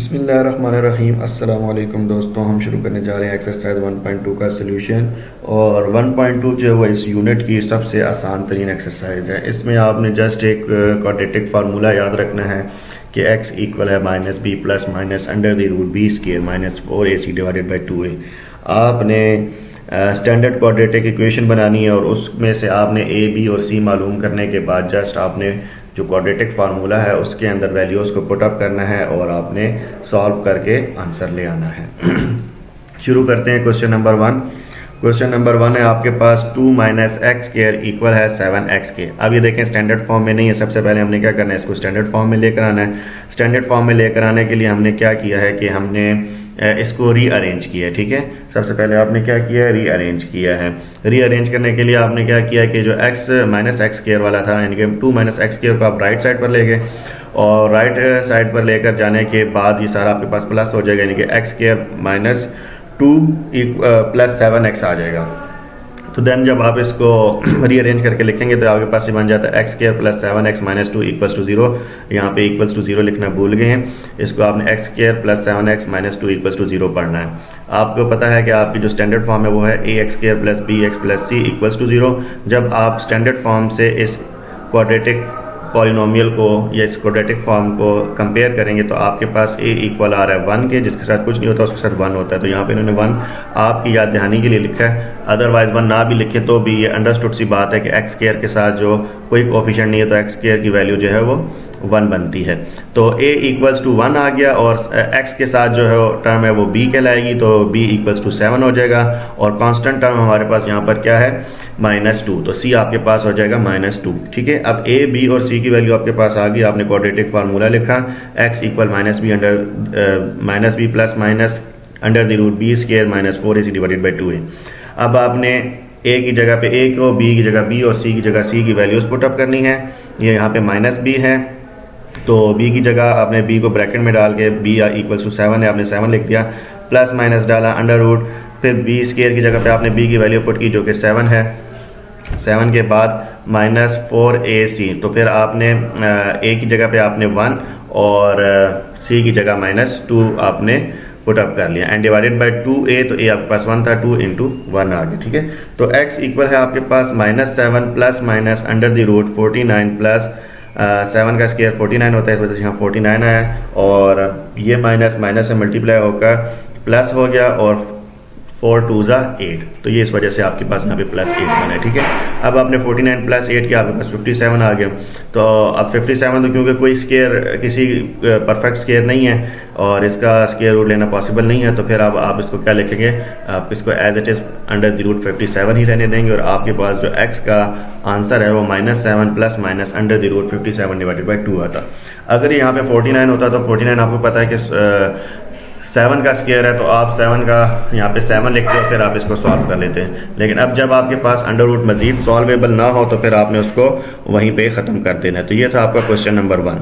बिस्मिल्लाहिर्रहमानिर्रहीम। अस्सलाम वालेकुम दोस्तों, हम शुरू करने जा रहे हैं एक्सरसाइज 1.2 का सलूशन। और 1.2 जो है वो इस यूनिट की सबसे आसान तरीन एक्सरसाइज है। इसमें आपने जस्ट एक क्वाड्रेटिक फार्मूला याद रखना है कि x इक्वल है minus B plus minus under the root B square minus 4ac divided by 2a। आपने स्टैंडर्ड क्वाड्रेटिक इक्वेशन बनानी है और उसमें से आपने a b और c मालूम करने के बाद जस्ट आपने जो क्वाड्रेटिक फार्मूला है उसके अंदर वैल्यूज़ को पुट अप करना है और आपने सॉल्व करके आंसर ले आना है। शुरू करते हैं क्वेश्चन नंबर 1। क्वेश्चन नंबर 1 है आपके पास 2 माइनस एक्स स्क्वायर इक्वल है 7x के। अब ये देखें स्टैंडर्ड फॉर्म में नहीं है। सबसे पहले हमने क्या करना है, इसको स्टैंडर्ड फॉर्म में लेकर आना है। स्टैंडर्ड फॉर्म में लेकर आने के लिए हमने क्या किया है कि हमने इसको रीअरेंज किया है। ठीक है, सबसे पहले आपने क्या किया है, रीअरेंज किया है। रीअरेंज करने के लिए आपने क्या किया कि जो x माइनस एक्स स्क्वायर वाला था यानी कि 2 माइनस एक्स स्क्वायर को आप राइट साइड पर ले गए और राइट साइड पर लेकर जाने के बाद ये सारा आपके पास प्लस हो जाएगा यानी कि x square minus 2 plus 7x आ जाएगा। तो देन जब आप इसको रीअरेंज करके लिखेंगे तो आपके पास ये बन जाता है x square plus 7x minus 2 equals to 0। यहाँ पे इक्वल्स टू 0 लिखना भूल गए हैं। इसको आपने x square plus 7x minus 2 equals to 0 पढ़ना है। आपको पता है कि आपकी जो स्टैंडर्ड फॉर्म है वो है a x square plus b x plus c equals to 0। जब आप स्टैंडर्ड फॉर्म से इस क्वाड्रेटिक पॉलिनोमियल को या इस क्वाड्रेटिक फॉर्म को कंपेयर करेंगे तो आपके पास a इक्वल आ रहा है 1 के, जिसके साथ कुछ नहीं होता उसके साथ 1 होता है। तो यहाँ पे इन्होंने 1 आपकी याद दहानी के लिए लिखा है। अदरवाइज 1 ना भी लिखे तो भी ये अंडरस्टूड सी बात है कि एक्स स्क्वायर के साथ जो कोई कोफिशिएंट नहीं है तो एक्स स्क्वायर की वैल्यू जो है वो 1 बनती है। तो a इक्वल्स टू 1 आ गया और x के साथ जो है टर्म है वो b कहलाएगी तो b इक्वल्स टू 7 हो जाएगा। और कांस्टेंट टर्म हमारे पास यहाँ पर क्या है, -2। तो c आपके पास हो जाएगा -2। ठीक है, अब a b और c की वैल्यू आपके पास आ गई। आपने क्वाड्रेटिक फार्मूला लिखा x equal minus B plus minus under the root B square minus 4ac divided by 2a। अब आपने a की जगह पे a को, b की जगह b और c की जगह c की वैल्यूज पुट अप करनी है। ये यहाँ पे -b है तो b की जगह आपने b को ब्रैकेट में डाल के b इक्वल्स टू 7 है, आपने 7 लिख दिया, प्लस माइनस डाला अंडर रूट, फिर b स्क्वायर की जगह पे आपने b की वैल्यू पुट की जो कि 7 है। 7 के बाद माइनस 4ac, तो फिर आपने a की जगह पे आपने 1 और c की जगह -2 आपने पुट अप कर लिया एंड डिवाइडेड बाई 2a। तो a आपके पास 1 था, 2 इंटू 1 आ गया। ठीक है, तो x इक्वल है आपके पास -7 plus minus under the root 49 plus 7 का स्क्वायर 49 होता है, इस वजह से यहाँ 49 आया और ये माइनस माइनस से मल्टीप्लाई होकर प्लस हो गया और 4 2 ज़ा 8। तो ये इस वजह से आपके पास यहाँ पे +8 बना है। ठीक है, अब आपने 49 प्लस 8 किया, आपके पास 57 आ गया। तो अब 57 तो क्योंकि कोई स्क्वायर किसी परफेक्ट स्क्वायर नहीं है और इसका स्क्वायर रूट लेना पॉसिबल नहीं है तो फिर अब आप इसको क्या लिखेंगे, आप इसको as it is under the root 57 ही रहने देंगे और आपके पास जो x का आंसर है वो -7 plus minus under the root 57 divided by 2 आता। अगर यहाँ पे 49 होता तो 49 आपको पता है कि 7 का स्क्वायर है तो आप 7 का यहाँ पे 7 लिखते हो, फिर आप इसको सॉल्व कर लेते हैं। लेकिन अब जब आपके पास अंडर रूट मजीद सॉल्वेबल ना हो तो फिर आपने उसको वहीं पे ख़त्म कर देना है। तो ये था आपका question number 1।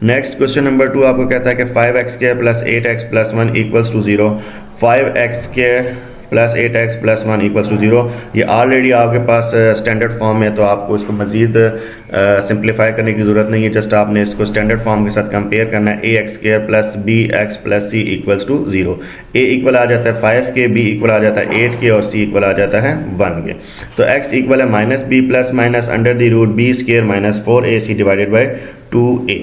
Next question number 2 आपको कहता है कि 5x square plus 8x plus 1 equals to 0। 5x square plus 8x plus 1 equals to 0। ये ऑलरेडी आपके पास स्टैंडर्ड फॉर्म है तो आपको इसको मजीद सिंप्लीफाई करने की ज़रूरत नहीं है। जस्ट आपने इसको स्टैंडर्ड फॉर्म के साथ कंपेयर करना है। ax square plus bx plus c equals to 0। a equal आ जाता है 5 के, b इक्वल आ जाता है 8 के और c इक्वल आ जाता है 1 के। तो x इक्वल है -b plus minus under the root b square minus 4ac divided by 2a।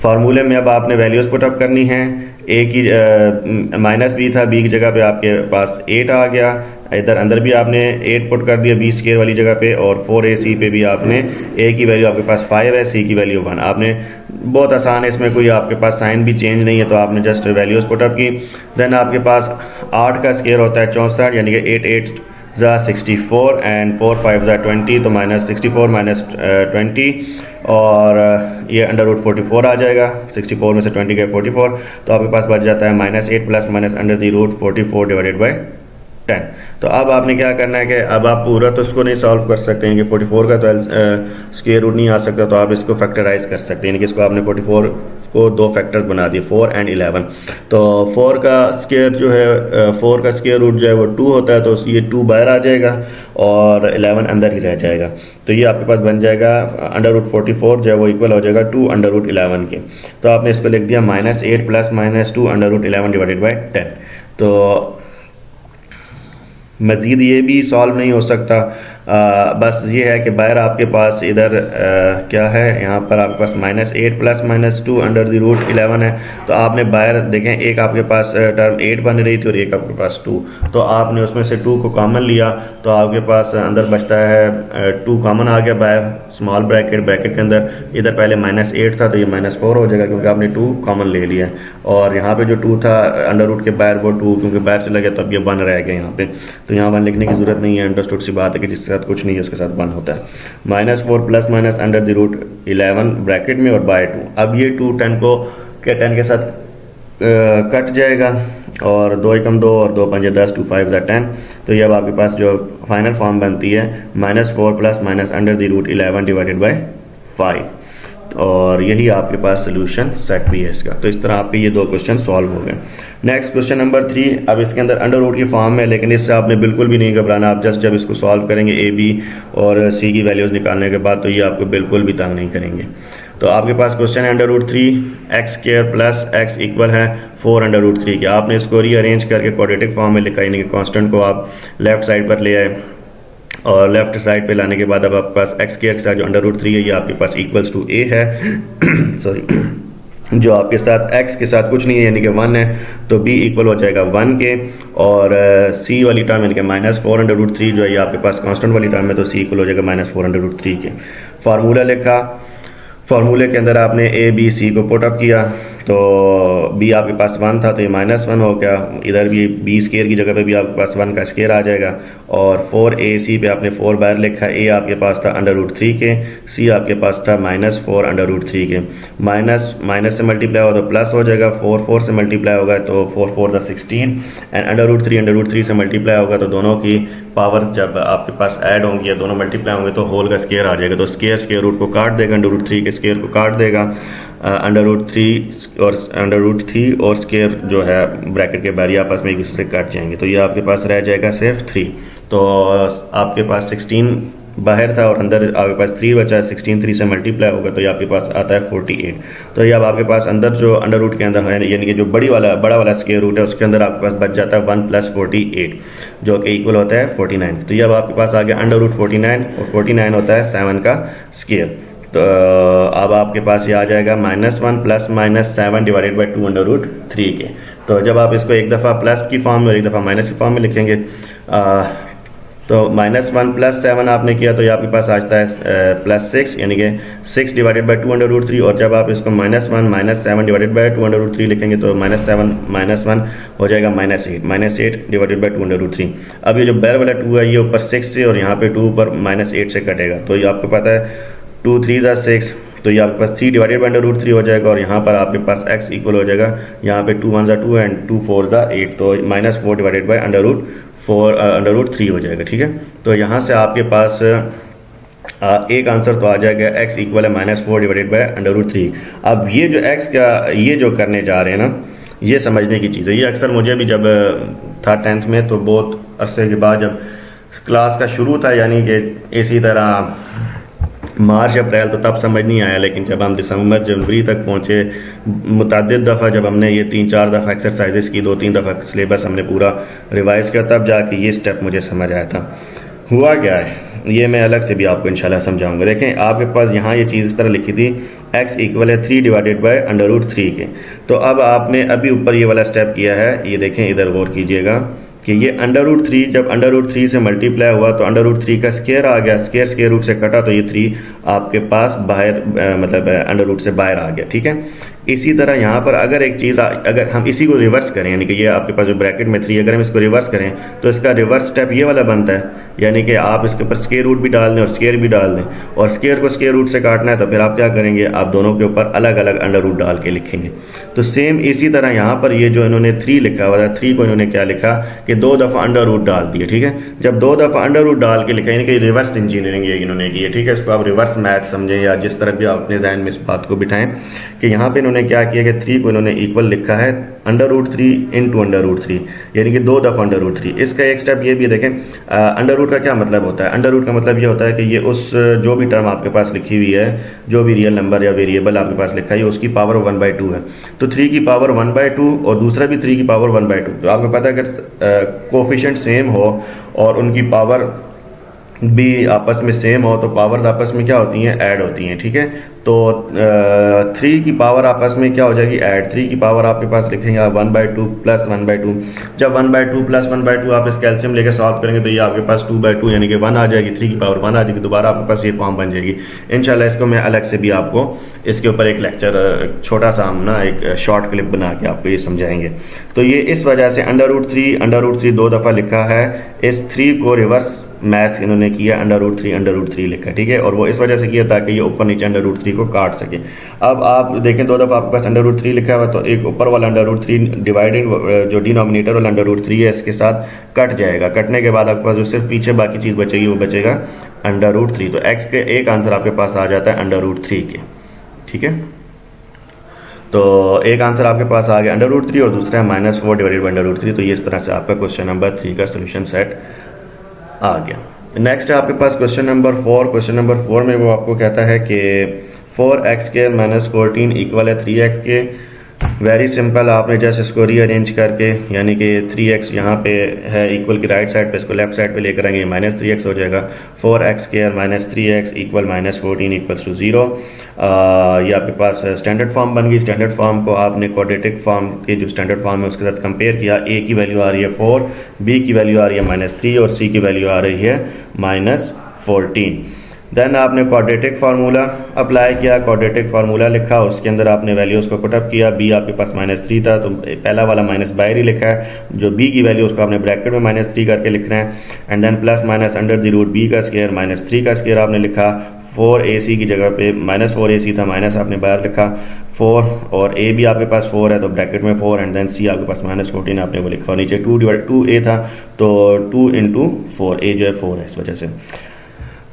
फार्मूले में अब आपने वैल्यूज़ पुट अप करनी है। a की -b था, b की जगह पे आपके पास 8 आ गया, इधर अंदर भी आपने 8 पुट कर दिया b स्क्वायर वाली जगह पे और 4ac पे भी आपने a की वैल्यू आपके पास 5 है, c की वैल्यू 1। आपने बहुत आसान है, इसमें कोई आपके पास साइन भी चेंज नहीं है तो आपने जस्ट वैल्यूज़ पुट अप की। देन आपके पास 8 का स्क्वायर होता है 64 यानी कि 8 8 ज़ा 64 एंड 4 5 ज़ा 20 तो -64 माइनस 20 और ये अंडर रूट 44 आ जाएगा। 64 में से 20 गए 44 तो आपके पास बच जाता है -8 plus minus under the root 44 divided by 10। तो अब आपने क्या करना है कि अब आप पूरा तो इसको नहीं सॉल्व कर सकते हैं कि 44 का तो स्क्वायर रूट नहीं आ सकता तो आप इसको फैक्टराइज कर सकते हैं कि इसको आपने 44 को 2 फैक्टर्स बना दिए 4 एंड 11। तो 4 का स्क्वायर जो है 4 का स्क्वायर रूट जो है वो 2 होता है तो ये 2 बाहर आ जाएगा और 11 अंदर ही रह जाएगा। तो ये आपके पास बन जाएगा √44 जो है वो इक्वल हो जाएगा 2 √11 के। तो आपने इसको लिख दिया -8 + -2 √11 डिवाइडेड बाई 10। तो मज़ीद ये भी सॉल्व नहीं हो सकता। बस ये है कि बाहर आपके पास इधर क्या है, यहाँ पर आपके पास -8 + -2 √11 है। तो आपने बाहर देखें, एक आपके पास टर्म 8 बन रही थी और एक आपके पास 2, तो आपने उसमें से 2 को कॉमन लिया तो आपके पास अंदर बचता है 2 कॉमन आ गया बाहर स्मॉल ब्रैकेट के अंदर। इधर पहले -8 था तो ये -4 हो जाएगा क्योंकि आपने 2 कॉमन ले लिया। और यहाँ पे जो 2 था अंडर रूट के बाहर, वो 2 क्योंकि बाहर चला गया तो अब ये 1 रह गया यहाँ पे। तो यहाँ 1 लिखने की जरूरत नहीं है, अंडरस्टूड सी बात है कि जिसके साथ कुछ नहीं है उसके साथ 1 होता है। -4 + √11 ब्रैकेट में और बाय 2। अब ये 2 10 के साथ कट जाएगा और 2 × 2 और 2 × 5 = 10, 2 × 5 = 10। तो ये अब आपके पास जो फाइनल फॉर्म बनती है -4 + -√11 डिवाइडेड बाई 5। और यही आपके पास सोल्यूशन सेट भी है इसका। तो इस तरह आपके ये 2 क्वेश्चन सॉल्व हो गए। Next question number 3। अब इसके अंदर अंडर रूट की फॉर्म में, लेकिन इससे आपने बिल्कुल भी नहीं घबराना। आप जब इसको सॉल्व करेंगे A, B और C की वैल्यूज़ निकालने के बाद, तो ये आपको बिल्कुल भी तंग नहीं करेंगे। तो आपके पास क्वेश्चन है √3 x² + x इक्वल है 4 √3 के। आपने इसको रीअरेंज करके क्वाड्रेटिक फॉर्म में लिखा, यानी कि कांस्टेंट को आप लेफ्ट साइड पर ले आए और लेफ्ट साइड पे लाने के बाद अब आपके पास x² के साथ जो √3 है ये आपके पास इक्वल्स टू a है सॉरी, जो आपके साथ x के साथ कुछ नहीं है यानी कि 1 है, तो b इक्वल हो जाएगा 1 के। और c वाली टर्म यानी कि -4 √3 जो है ये आपके पास कांस्टेंट वाली टर्म है, तो c इक्वल हो जाएगा -4 √3 के। फार्मूला लिखा, फार्मूले के अंदर आपने a, b, c को पुट अप किया, तो b आपके पास 1 था तो ये -1 हो गया। इधर भी b स्केयर की जगह पे भी आपके पास 1 का स्केयर आ जाएगा। और 4ac पे आपने 4 बार लिखा, a आपके पास था √3 के, c आपके पास था -4 √3 के। माइनस से मल्टीप्लाई होगा तो प्लस हो जाएगा, 4 से मल्टीप्लाई होगा तो 4 4 16 एंड √3 से मल्टीप्लाई होगा तो दोनों की पावर्स जब आपके पास ऐड होंगी या दोनों मल्टीप्लाई होंगे तो होल का स्केयर आ जाएगा। तो स्केयर रूट को काट देगा, √3 के स्केयर को काट देगा, √3 और स्केयर जो है ब्रैकेट के बाहर आपस में एक दूसरे से कट जाएंगे। तो ये आपके पास रह जाएगा सिर्फ 3। तो आपके पास 16 बाहर था और अंदर आपके पास 3 बचा है, 16 3 से मल्टीप्लाई होगा तो ये आपके पास आता है 48। तो ये अब आपके पास अंदर जो अंडर रूट के अंदर है यानी कि जो बड़ा वाला स्क्वायर रूट है उसके अंदर आपके पास बच जाता है 1 + 48 जो कि इक्वल होता है 49। तो ये अब आपके पास आ गया √49 और 49 होता है 7 का स्क्वायर। तो अब आपके पास ये आ जाएगा -1 ± 7 डिवाइडेड बाई 2 √3 के। तो जब आप इसको एक दफ़ा प्लस की फॉर्म में और एक दफ़ा माइनस की फॉर्म में लिखेंगे तो -1 + 7 आपने किया तो ये आपके पास आता है +6 यानी कि 6 डिवाइडेड बाई 2 √3। और जब आप इसको -1 - 7 डिवाइडेड बाई 2 √3 लिखेंगे तो -7 - 1 हो जाएगा -8 डिवाइडेड बाई 2 √3। अब ये जो बैर वाला 2 है ये ऊपर 6 से और यहाँ पे 2 ऊपर -8 से कटेगा, तो ये आपको पता है 2 3 = 6, तो ये आपके पास 3 डिवाइडेड बाई √3 हो जाएगा। और यहाँ पर आपके पास x इक्वल हो जाएगा, यहाँ पे 2 1 = 2 एंड 2 4 = 8, तो -4 डिवाइडेड बाई √3 हो जाएगा। ठीक है, तो यहाँ से आपके पास एक आंसर तो आ जाएगा, x इक्वल है -4 डिवाइडेड बाई √3। अब ये जो x का ये जो करने जा रहे हैं ना, ये समझने की चीज़ है। ये अक्सर मुझे भी जब था 10th में तो बहुत अरसे के बाद जब क्लास का शुरू था यानी कि इसी तरह मार्च अप्रैल तो तब समझ नहीं आया, लेकिन जब हम दिसंबर जनवरी तक पहुँचे मुतअद्दिद दफ़ा जब हमने ये 3-4 दफ़ा एक्सरसाइजेस की, 2-3 दफ़ा सिलेबस हमने पूरा रिवाइज़ किया, तब जाके ये स्टेप मुझे समझ आया था। हुआ क्या है ये मैं अलग से भी आपको इंशाल्लाह समझाऊंगा। देखें आपके पास यहाँ ये चीज़ इस तरह लिखी थी, x इक्वल है 3 डिवाइडेड बाई √3 के। तो अब आपने अभी ऊपर ये वाला स्टेप किया है, ये देखें इधर गौर कीजिएगा कि ये √3 जब √3 से मल्टीप्लाई हुआ तो √3 का स्केयर आ गया, स्केयर रूट से कटा तो ये 3 आपके पास बाहर मतलब √रूट से बाहर आ गया। ठीक है, इसी तरह यहाँ पर अगर एक चीज़ अगर हम इसी को रिवर्स करें यानी कि ये आपके पास जो ब्रैकेट में 3 अगर हम इसको रिवर्स करें तो इसका रिवर्स स्टेप ये वाला बनता है, यानी कि आप इसके ऊपर स्केयर रूट भी डाल दें और स्केयर भी डाल दें, और स्केयर को स्केयर रूट से काटना है तो फिर आप क्या करेंगे, आप दोनों के ऊपर अलग अलग √रूट डाल के लिखेंगे। तो सेम इसी तरह यहाँ पर ये जो इन्होंने 3 लिखा हुआ था, 3 को इन्होंने क्या लिखा कि 2 दफ़ा √रूट डाल दिए। ठीक है, जब 2 दफ़ा √रूट डाल के लिखा यानी कि रिवर्स इंजीनियरिंग ये इन्होंने की है। ठीक है, इसको आप रिवर्स मैथ समझें या जिस तरह भी आप अपने जहन में इस बात को बिठाएं कि यहाँ पे इन्होंने क्या किया कि 3 को इन्होंने इक्वल लिखा है √3 इंटू √3, यानी कि 2 दफ़ा √3। इसका एक स्टेप ये भी देखें, अंडर रूट का क्या मतलब होता है। अंडर रूट का मतलब ये होता है कि ये उस जो भी टर्म आपके पास लिखी हुई है, जो भी रियल नंबर या वेरिएबल आपके पास लिखा है, उसकी पावर 1/2 है। तो 3 की पावर 1/2 और दूसरा भी 3 की पावर 1/2। तो आपको पता है अगर कोफिशिएंट सेम हो और उनकी पावर भी आपस में सेम हो तो पावर्स आपस में क्या होती हैं, ऐड होती हैं। ठीक है, तो 3 की पावर आपस में क्या हो जाएगी, ऐड। 3 की पावर आपके पास लिखेंगे आप 1/2 प्लस 1/2। जब 1/2 प्लस 1/2 आप इस कैल्शियम लेके सॉल्व करेंगे तो ये आपके पास 2/2 यानी कि 1 आ जाएगी। 3 की पावर 1 आ जाएगी, दोबारा आपके पास ये फॉर्म बन जाएगी। इंशाल्लाह इसको मैं अलग से भी आपको इसके ऊपर एक लेक्चर छोटा सा हम ना एक शॉर्ट क्लिप बना के आपको ये समझाएंगे। तो ये इस वजह से √3 2 दफ़ा लिखा है। इस 3 को रिवर्स मैथ इन्होंने किया, √3 लिखा। ठीक है, और वो इस वजह से किया ताकि ये ऊपर नीचे √3 को काट सके। अब आप देखें 2 दफ़ा आपके पास √3 लिखा हुआ, तो एक ऊपर वाला √3 डिवाइडेड जो डिनोमिनेटर वाला √3 है इसके साथ कट जाएगा। कटने के बाद आपके पास जो सिर्फ पीछे बाकी चीज़ बचेगी वो बचेगा √3। तो x के एक आंसर आपके पास आ जाता है √3 के। ठीक है, तो एक आंसर आपके पास आ गया √3 और दूसरा है -4 डिवाइडेड बाई √3। तो ये इस तरह से आपका क्वेश्चन नंबर 3 का सोल्यूशन सेट आ गया। नेक्स्ट है आपके पास क्वेश्चन नंबर 4। क्वेश्चन नंबर 4 में वो आपको कहता है कि 4x² - 14 इक्वल है 3x के। वेरी सिंपल, आपने जस्ट इसको रीअरेंज करके, यानी कि 3x यहाँ पे है इक्वल की राइट साइड पे, इसको लेफ्ट साइड पे लेकर आएंगे, -3x हो जाएगा। 4x² - 3x equal -14 equals to 0। ये आपके पास स्टैंडर्ड फॉर्म बन गई। स्टैंडर्ड फॉर्म को आपने क्वाड्रेटिक फॉर्म के जो स्टैंडर्ड फॉर्म है उसके साथ कंपेयर किया। a की वैल्यू आ रही है 4, b की वैल्यू आ रही है -3 और c की वैल्यू आ रही है -14। देन आपने क्वाड्रेटिक फार्मूला अप्लाई किया, क्वाड्रेटिक फार्मूला लिखा, उसके अंदर आपने वैल्यूज़ को पुटअप किया। b आपके पास -3 था तो पहला वाला माइनस बाहर ही लिखा है, जो b की वैल्यू उसको आपने ब्रैकेट में -3 करके लिखना है। And then plus minus √√b का स्क्वायर -3 का स्क्वायर आपने लिखा। 4ac की जगह पे -4ac था, माइनस आपने बाहर लिखा 4, और a भी आपके पास 4 है तो ब्रैकेट में 4, एंड देन c आपके पास -14 आपने वो लिखा, और नीचे 2a था तो 2 × 4, a जो है 4 है इस वजह से।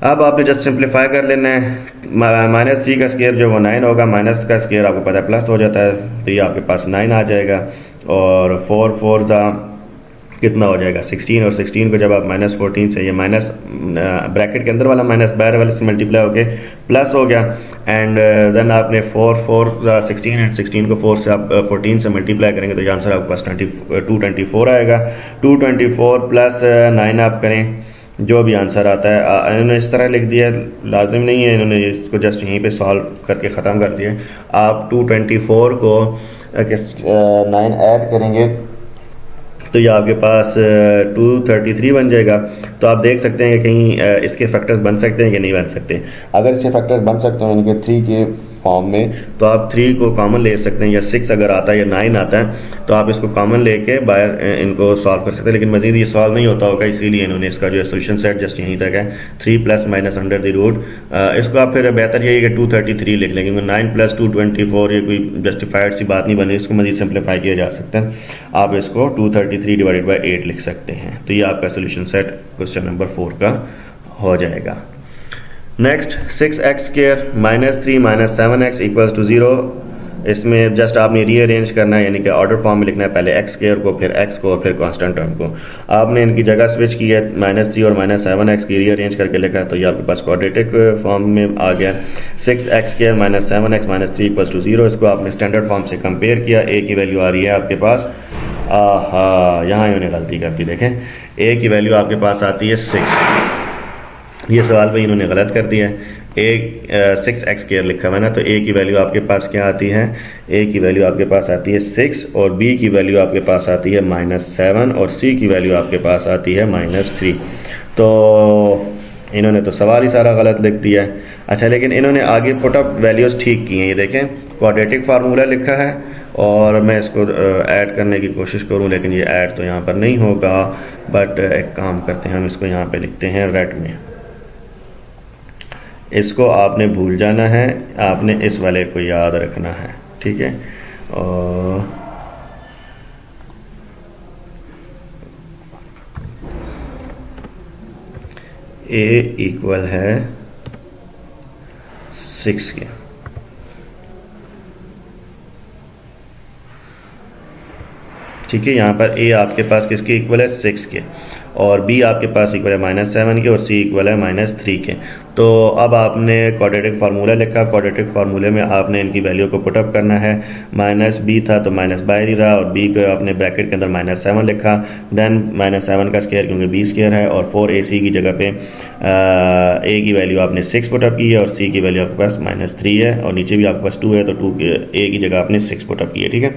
अब आपने जस्ट सिंप्लीफाई कर लेना है। -3 का स्क्वायर जो है वो 9 होगा, माइनस का स्क्वायर आपको पता है प्लस हो जाता है, तो ये आपके पास 9 आ जाएगा। और 4 4 कितना हो जाएगा 16, और 16 को जब आप -14 से ये माइनस ब्रैकेट के अंदर वाला माइनस बाहर वाले से मल्टीप्लाई होके प्लस हो गया। एंड देन आपने 4 4 16 एंड 16 को 4 से आप 14 से मल्टीप्लाई करेंगे तो ये आंसर आपके पास 224 आएगा। 224 प्लस 9 आप करें, जो भी आंसर आता है। इन्होंने इस तरह लिख दिया, लाजिम नहीं है, इन्होंने इसको जस्ट यहीं पे सॉल्व करके ख़त्म कर दिया। आप 224 को 9 ऐड करेंगे तो ये आपके पास 233 बन जाएगा। तो आप देख सकते हैं कि कहीं इसके फैक्टर्स बन सकते हैं कि नहीं बन सकते। अगर इसके फैक्टर्स बन सकते हैं यानी कि 3 के फॉर्म में, तो आप 3 को कॉमन ले सकते हैं, या 6 अगर आता है या 9 आता है तो आप इसको कॉमन लेके बाहर इनको सॉल्व कर सकते हैं। लेकिन मजीद ये सॉल्व नहीं होता होगा, इसीलिए इन्होंने इसका जो है सोल्यूशन सेट जस्ट यहीं तक है, 3 + -√। इसको आप फिर बेहतर यही है कि 233 लिख लेंगे, 9 + 224 ये कोई जस्टिफाइड सी बात नहीं बनी, इसको मजीद सिंप्लीफाई किया जा सकता है। आप इसको 233 डिवाइडेड बाई 8 लिख सकते हैं। तो ये आपका सोल्यूशन सेट क्वेश्चन नंबर 4 का हो जाएगा। Next 6x² -3 - 7x equals to 0। इसमें जस्ट आपने रीअरेंज करना है, यानी कि ऑर्डर फॉर्म में लिखना है, पहले x² को, फिर x को, फिर कांस्टेंट टर्म को। आपने इनकी जगह स्विच की है, -3 और -7x की रीअरेंज करके लिखा है, तो ये आपके पास क्वाड्रेटिक फॉर्म में आ गया। 6x² - 7x - 3 equals to 0। इसको आपने स्टैंडर्ड फॉर्म से कंपेयर किया। a की वैल्यू आ रही है आपके पास, यहाँ इन्होंने गलती कर दी, देखें a की वैल्यू आपके पास आती है 6। ये सवाल में इन्होंने गलत कर दिया है, 6x² लिखा हुआ है ना, तो a की वैल्यू आपके पास क्या आती है, a की वैल्यू आपके पास आती है 6, और b की वैल्यू आपके पास आती है -7, और c की वैल्यू आपके पास आती है -3। तो इन्होंने तो सवाल ही सारा गलत लिख दिया है। अच्छा, लेकिन इन्होंने आगे पुटअप वैल्यूज़ ठीक की हैं। ये देखें क्वाड्रेटिक फार्मूला लिखा है, और मैं इसको ऐड करने की कोशिश करूं, लेकिन ये ऐड तो यहाँ पर नहीं होगा। बट एक काम करते हैं, हम इसको यहाँ पे लिखते हैं रेड में। इसको आपने भूल जाना है, आपने इस वाले को याद रखना है, ठीक है। और a इक्वल है 6 के। ठीक है। यहाँ पर ए आपके पास किसके इक्वल है, 6 के, और बी आपके पास इक्वल है -7 के, और सी इक्वल है -3 के। तो अब आपने क्वाड्रेटिक फार्मूला लिखा, क्वाड्रेटिक फार्मूले में आपने इनकी वैल्यू को पुटअप करना है। -b था तो माइनस बाहर ही रहा, और b को आपने ब्रैकेट के अंदर -7 लिखा, देन -7 का स्क्वायर क्योंकि b स्क्वायर है, और 4ac की जगह पे a की वैल्यू आपने 6 पुटअप की है, और c की वैल्यू आपके पास -3 है, और नीचे भी आपके पास 2 है, तो a की जगह आपने 6 पुटअप की है, ठीक है।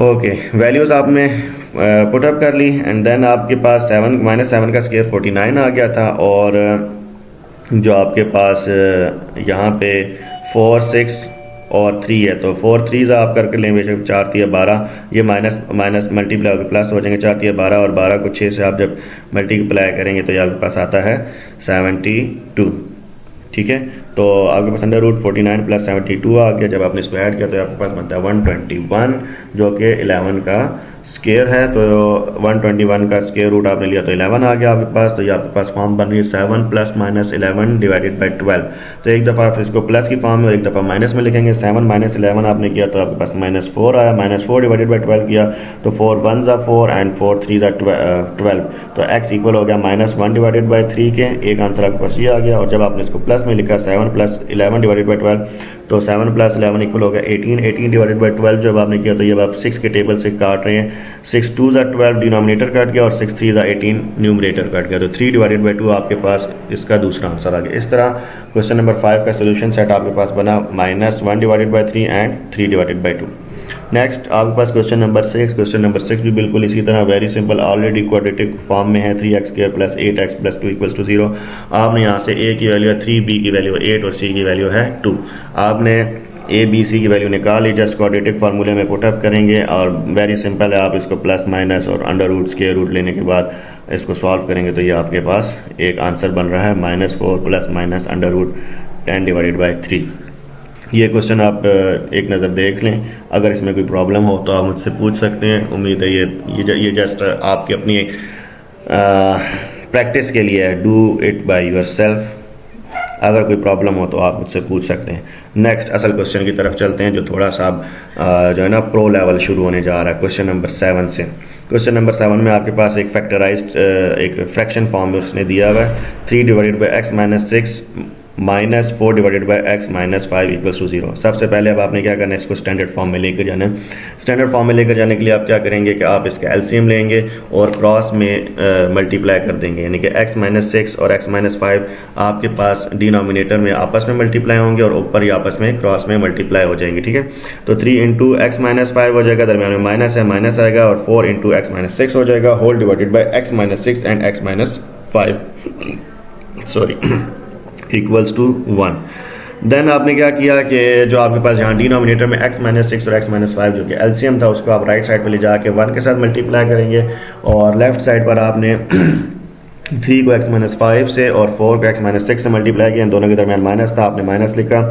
ओके, वैल्यूज़ आपने पुटअप कर ली, एंड देन आपके पास -7 का स्क्वायर 49 आ गया था, और जो आपके पास यहाँ पे 4, 6 और 3 है, तो 4 3 आप करके लेंगे, 4 3 12, ये माइनस मल्टीप्लाई होकर प्लस हो जाएंगे, 4 3 12, और 12 को 6 से आप जब मल्टीप्लाई करेंगे तो ये आपके पास आता है 72, ठीक है। तो आपके पास √49 + 72 आ गया। जब आपने इसको ऐड किया तो आपके पास बनता है 121, जो कि 11 का स्क्वायर है। तो 121 का स्क्वायर रूट आपने लिया तो 11 आ गया आपके पास। तो ये आपके पास फॉर्म बन रही है 7 + -11 डिवाइडेड बाई 12। तो एक दफ़ा आप इसको प्लस की फॉर्म में और एक दफ़ा माइनस में लिखेंगे। 7 - 11 आपने किया तो आपके पास -4 आया, -4 डिवाइडेड बाई 12 किया तो 4 1 ज़ा 4 एंड 4 3 ज़ा 12। तो x इक्वल हो गया -1 डिवाइडेड बाई 3 के। एक आंसर आपके पास ये आ गया। और जब आपने इसको प्लस में लिखा 7 + 11 डिवाइडेड बाई 12, तो 7 + 11 इक्वल हो गया 18। 18 डिवाइडेड बाई 12 जब आपने किया तो ये आप 6 के टेबल से काट रहे हैं। 6 2 ज़ा 12 डिनोमिनेटर कट गया, और 6 3 ज़ा 18 न्यूमरेटर कट गया। तो 3 डिवाइडेड बाई 2 आपके पास इसका दूसरा आंसर आ गया। इस तरह क्वेश्चन नंबर 5 का सोल्यूशन सेट आपके पास बना -1 divided by 3 and 3 divided by 2। Next आपके पास क्वेश्चन नंबर 6। क्वेश्चन नंबर 6 भी बिल्कुल इसी तरह very simple, already quadratic form में है। 3x² + 8x + 2 = 0। आपने यहाँ से a की वैल्यू है 3, b की वैल्यू है 8 और c की वैल्यू है 2। आपने a b c की वैल्यू निकाल ली, जस्ट क्वाड्रेटिक फार्मूले में पुटअप करेंगे, और वेरी सिंपल है। आप इसको प्लस माइनस और अंडर रूट स्क्वायर रूट लेने के बाद इसको सॉल्व करेंगे तो ये आपके पास एक आंसर बन रहा है -4 ± अंडर रूट 10 डिवाइडेड बाई 3। ये क्वेश्चन आप एक नज़र देख लें, अगर इसमें कोई प्रॉब्लम हो तो आप मुझसे पूछ सकते हैं। उम्मीद है ये जस्ट आपकी अपनी प्रैक्टिस के लिए है। Do it by yourself. अगर कोई प्रॉब्लम हो तो आप मुझसे पूछ सकते हैं। नेक्स्ट असल क्वेश्चन की तरफ चलते हैं, जो थोड़ा सा जो है ना प्रो लेवल शुरू होने जा रहा है क्वेश्चन नंबर 7 से। क्वेश्चन नंबर 7 में आपके पास एक फैक्टराइज्ड एक फ्रैक्शन फॉर्म में उसने दिया हुआ है 3 divided by x - 6 -4 divided by x - 5 = 0। सबसे पहले अब आपने क्या करना है, इसको स्टैंडर्ड फॉर्म में लेकर जाना है। स्टैंडर्ड फॉर्म में लेकर जाने के लिए आप क्या करेंगे कि आप इसका एलसीएम लेंगे और क्रॉस में मल्टीप्लाई कर देंगे, यानी कि x - 6 और x - 5 आपके पास डिनोमिनेटर में आपस में मल्टीप्लाई होंगे और ऊपर ही आपस में क्रॉस में मल्टीप्लाई हो जाएंगे, ठीक है। तो 3 × x - 5 हो जाएगा, दरमियान में माइनस है, माइनस आएगा, और 4 × x - 6 हो जाएगा, whole divided by x - 6 and x - 5 sorry equals to 1। Then आपने क्या किया कि जो आपके पास यहाँ डिनोमिनेटर में x - 6 और x - 5 जो कि एलसीएम था उसको आप राइट साइड पे ले जाके 1 के साथ मल्टीप्लाई करेंगे, और लेफ्ट साइड पर आपने 3 को x - 5 से और 4 को x - 6 से मल्टीप्लाई किया। दोनों के दरमियान माइनस था, आपने माइनस लिखा।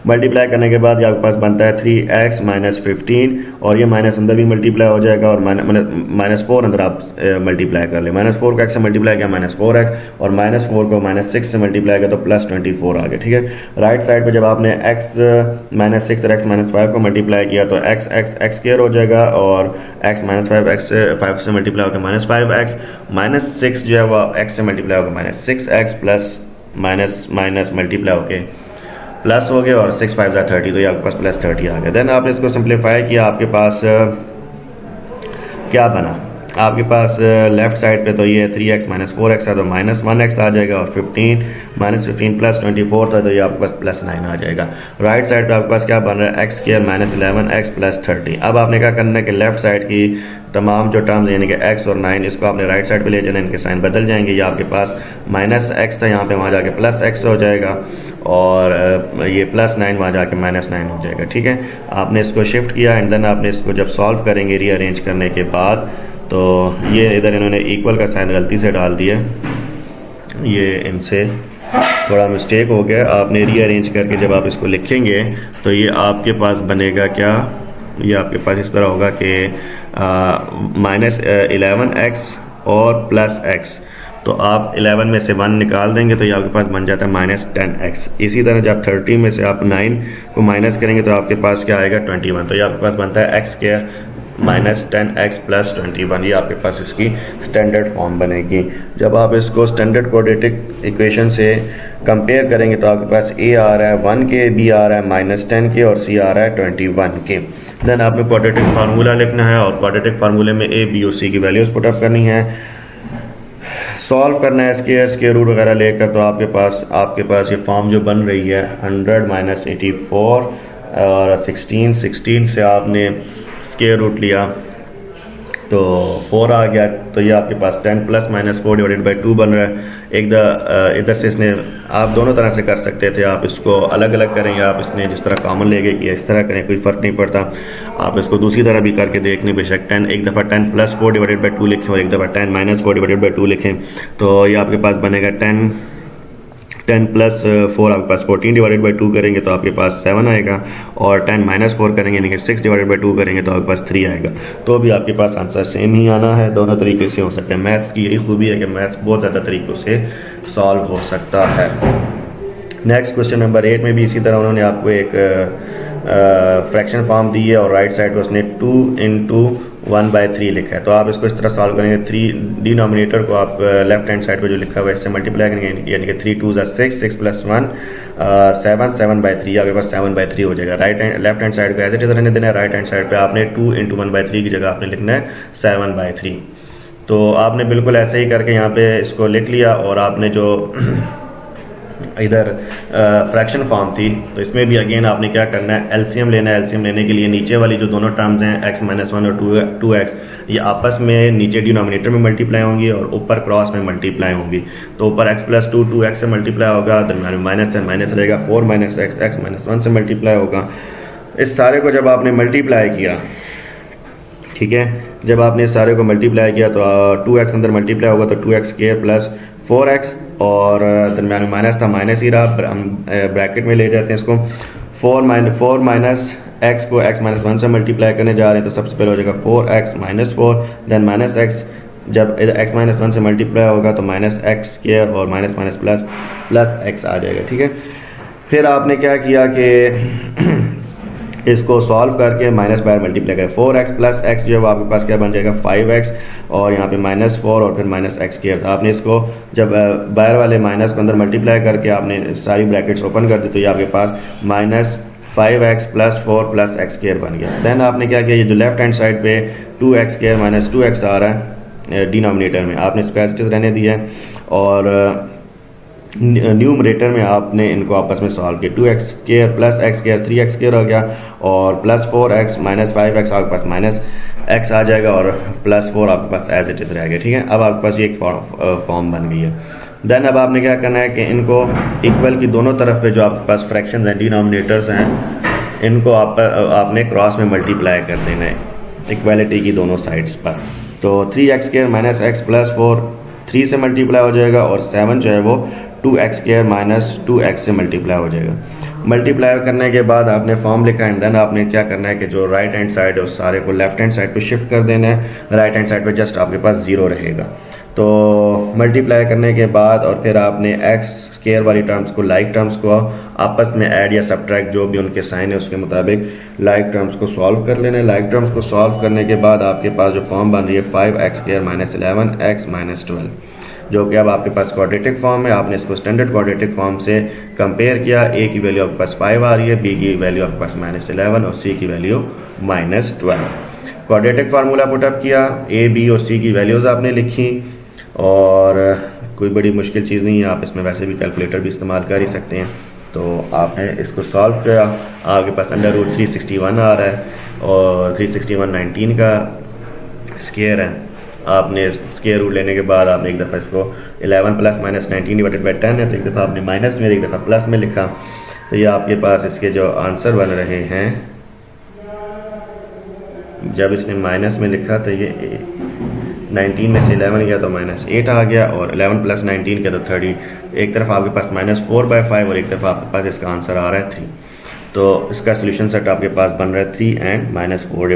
मल्टीप्लाई करने के बाद ये आपके पास बनता है 3x - 15, और ये माइनस अंदर भी मल्टीप्लाई हो जाएगा, और -4 अंदर आप मल्टीप्लाई कर ले। -4 को x से मल्टीप्लाई किया -4x, और -4 को -6 से मल्टीप्लाई किया तो +24 आ गया, ठीक है। राइट साइड पे जब आपने x - 6 और x - 5 को मल्टीप्लाई किया तो x स्क्वायर हो जाएगा, और x - 5 x 5 से मल्टीप्लाई होकर -5x, -6 जो है वो x से मल्टीप्लाई होकर -6x प्लस माइनस मल्टीप्लाई होकर प्लस हो गया, और 6 5 = 30, तो ये आपके पास +30 आ गया। देन आपने इसको सिंप्लीफाई किया, आपके पास क्या बना, आपके पास लेफ्ट साइड पे तो ये 3x - 4x है तो -1x आ जाएगा, और 15 - 15 + 24 था तो ये आपके पास +9 आ जाएगा। राइट साइड पे आपके पास क्या बन रहा है, x² - 11x + 30। अब आपने क्या करना है कि लेफ्ट साइड की तमाम जो टर्म्स यानी कि x और 9 इसको आपने राइट साइड पे ले जाना, इनके साइन बदल जाएंगे। ये आपके पास -x था, यहाँ पे वहाँ जाके +x हो जाएगा, और ये +9 वहाँ जाके -9 हो जाएगा, ठीक है। आपने इसको शिफ्ट किया, एंड देन आपने इसको जब सॉल्व करेंगे रीअरेंज करने के बाद, तो ये इधर इन्होंने इक्वल का साइन गलती से डाल दिया, ये इनसे थोड़ा मिस्टेक हो गया। आपने रीअरेंज करके जब आप इसको लिखेंगे तो ये आपके पास बनेगा क्या, ये आपके पास इस तरह होगा कि -11x और +x। तो आप 11 में से 1 निकाल देंगे तो ये आपके पास बन जाता है -10x। इसी तरह जब 30 में से आप 9 को माइनस करेंगे तो आपके पास क्या आएगा 21। तो ये आपके पास बनता है x² -10x+21, ये आपके पास इसकी स्टैंडर्ड फॉर्म बनेगी। जब आप इसको स्टैंडर्ड क्वाड्रेटिक इक्वेशन से कंपेयर करेंगे तो आपके पास a आ रहा है 1 के, b आ रहा है -10 के और c आ रहा है 21 के। देन आपने क्वाड्रेटिक फार्मूला लिखना है और क्वाड्रेटिक फार्मूले में a, b और c की वैल्यूज़ पुटअप करनी है, सॉल्व करना है स्क्वायर रूट वगैरह लेकर। तो आपके पास ये फॉर्म जो बन रही है 100 - 84 और 16 से आपने स्क्वायर रूट लिया तो 4 आ गया। तो ये आपके पास 10 + -4 / 2 बन रहा है। इधर से इसने आप दोनों तरह से कर सकते थे, आप इसको अलग अलग करेंगे, आप इसने जिस तरह कॉमन लेके किया इस तरह करें, कोई फ़र्क नहीं पड़ता। आप इसको दूसरी तरह भी करके देखने, बेशक 10 एक दफ़ा 10 + 4 / 2 लिखें और एक दफ़ा 10 - 4 / 2 लिखें तो ये आपके पास बनेगा 10 + 4 आपके पास 14 / 2 करेंगे तो आपके पास 7 आएगा, और 10 - 4 करेंगे यानी कि 6 / 2 करेंगे तो आपके पास 3 आएगा। तो भी आपके पास आंसर सेम ही आना है, दोनों तरीके से हो सकते हैं। मैथ्स की यही खूबी है कि मैथ्स बहुत ज़्यादा तरीक़ों से सॉल्व हो सकता है। नेक्स्ट क्वेश्चन नंबर 8 में भी इसी तरह उन्होंने आपको एक फ्रैक्शन फॉर्म दी है और राइट साइड पर उसने 2 × 1/3 लिखा है। तो आप इसको इस तरह सॉल्व करेंगे, 3 डिनोमिनेटर को आप लेफ्ट हैंड साइड पे जो लिखा हुआ है इससे मल्टीप्लाई करेंगे, यानी कि 3 × 2 = 6, 6 + 1 7, 7/3 आपके पास 7/3 हो जाएगा। लेफ्ट हैंड साइड पे एज इट इज रहने देना है, राइट हैंड साइड पे आपने 2 × 1/3 की जगह आपने लिखना है 7/3। तो आपने बिल्कुल ऐसे ही करके यहाँ पे इसको लिख लिया और आपने जो इधर फ्रैक्शन फॉर्म थी तो इसमें भी अगेन आपने क्या करना है, एलसीएम लेना है। एलसीएम लेने के लिए नीचे वाली जो दोनों टर्म्स हैं x - 1 और 2x ये आपस में नीचे डिनोमिनेटर में मल्टीप्लाई होंगी और ऊपर क्रॉस में मल्टीप्लाई होंगी। तो ऊपर x + 2 2x से मल्टीप्लाई होगा, दरम्यान में माइनस है, माइनस रहेगा 4 - x x - 1 से मल्टीप्लाई होगा। इस सारे को जब आपने मल्टीप्लाई किया, ठीक है, जब आपने इस सारे को मल्टीप्लाई किया तो 2x अंदर मल्टीप्लाई होगा तो 2x² + 4x और दरम्यान में माइनस था, माइनस ही रहा, हम ब्रैकेट में ले जाते हैं इसको। 4 - x को x - 1 से मल्टीप्लाई करने जा रहे हैं तो सबसे पहले हो जाएगा 4x - 4, देन -x, जब x - 1 से मल्टीप्लाई होगा तो -x² और माइनस प्लस x आ जाएगा, ठीक है। फिर आपने क्या किया कि इसको सॉल्व करके माइनस बाहर मल्टीप्लाई करें, 4x + x जो है आपके पास क्या बन जाएगा 5x और यहाँ पे -4 और फिर -x² था। आपने इसको जब बाहर वाले माइनस को अंदर मल्टीप्लाई करके आपने सारी ब्रैकेट्स ओपन कर दी तो ये आपके पास -5x + 4 + x² बन गया। देन आपने क्या किया, ये जो लेफ्ट हैंड साइड पे 2x² - 2x आ रहा है डिनोमिनेटर में, आपने इसको एज इट इज रहने दिया है और न्यूमरेटर में आपने इनको आपस में सॉल्व किया। 2x² + x² 3x² हो गया और +4x - 5x आपके पास -x आ जाएगा और +4 आपके पास एज इट इज़ रहेगा, ठीक है। अब आपके पास ये एक फॉर्म बन गई है। देन अब आपने क्या करना है कि इनको इक्वल की दोनों तरफ पे जो आपके पास फ्रैक्शन हैं, डिनोमिनेटर्स हैं, इनको आपने क्रॉस में मल्टीप्लाई कर देना है इक्वालिटी की दोनों साइड्स पर। तो 3x² - x + 4 3 से मल्टीप्लाई हो जाएगा और 7 जो है वो 2x² - 2x से मल्टीप्लाई हो जाएगा। मल्टीप्लाई करने के बाद आपने फॉर्म लिखा है, देन आपने क्या करना है कि जो राइट हैंड साइड है उस सारे को लेफ्ट हैंड साइड पे शिफ्ट कर देना है। राइट हैंड साइड पे जस्ट आपके पास 0 रहेगा। तो मल्टीप्लाई करने के बाद और फिर आपने x² वाली टर्म्स को लाइक टर्म्स को आपस में ऐड या सब्ट्रैक्ट जो भी उनके साइन है उसके मुताबिक लाइक टर्म्स को सॉल्व कर लेना है। लाइक टर्म्स को सॉल्व करने के बाद आपके पास जो फॉर्म बन रही है 5x² - 11x - 12 जो कि अब आपके पास क्वाड्रेटिक फॉर्म है। आपने इसको स्टैंडर्ड क्वाड्रेटिक फॉर्म से कंपेयर किया, a की वैल्यू आपके पास 5 आ रही है, b की वैल्यू आपके पास -11 और c की वैल्यू -12। क्वाड्रेटिक फार्मूला पुटअप किया, a, b और c की वैल्यूज़ आपने लिखी और कोई बड़ी मुश्किल चीज़ नहीं है, आप इसमें वैसे भी कैलकुलेटर भी इस्तेमाल कर ही सकते हैं। तो आपने इसको सॉल्व किया, आपके पास √361 आ रहा है और 361 19 का स्क्वायर है। आपने स्क्वायर रूट लेने के बाद आपने एक दफ़ा इसको 11 + -19 / 10 है तो एक दफ़ा आपने माइनस में एक दफ़ा प्लस में लिखा। तो ये आपके पास इसके जो आंसर बन रहे हैं, जब इसने माइनस में लिखा तो ये 19 में से 11 गया तो -8 आ गया और 11 + 19 किया तो 30। एक तरफ आपके पास -4/5 और एक तरफ आपके पास इसका आंसर आ रहा है 3। तो इसका सोल्यूशन सेट आपके पास बन रहा है 3 and -4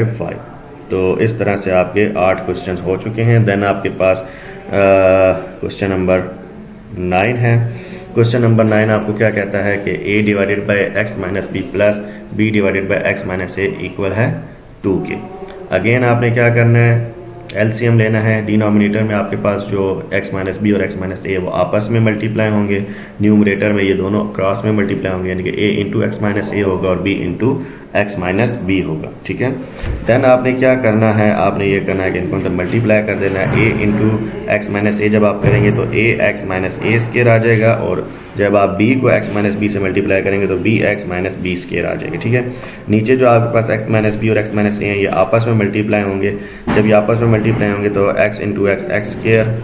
/ 5। तो इस तरह से आपके 8 क्वेश्चन हो चुके हैं। देन आपके पास क्वेश्चन नंबर 9 है। क्वेश्चन नंबर 9 आपको क्या कहता है कि a/x - b + b/x - a = 2 के। अगेन आपने क्या करना है, एलसीएम लेना है। डिनोमिनेटर में आपके पास जो x माइनस बी और x माइनस ए वो आपस में मल्टीप्लाई होंगे, न्यूमरेटर में ये दोनों क्रॉस में मल्टीप्लाई होंगे, यानी कि a into x minus a होगा और b into x minus b होगा, ठीक है। देन आपने क्या करना है, आपने ये करना है कि इनको अंदर मल्टीप्लाई कर देना है। a into x minus a जब आप करेंगे तो a x minus a square आ जाएगा, और जब आप b को x माइनस बी से मल्टीप्लाई करेंगे तो b x minus b square आ जाएगी, ठीक है। नीचे जो आपके पास x माइनस बी और x माइनस ए हैं ये आपस में मल्टीप्लाई होंगे। जब ये आपस में मल्टीप्लाई होंगे तो x into x x square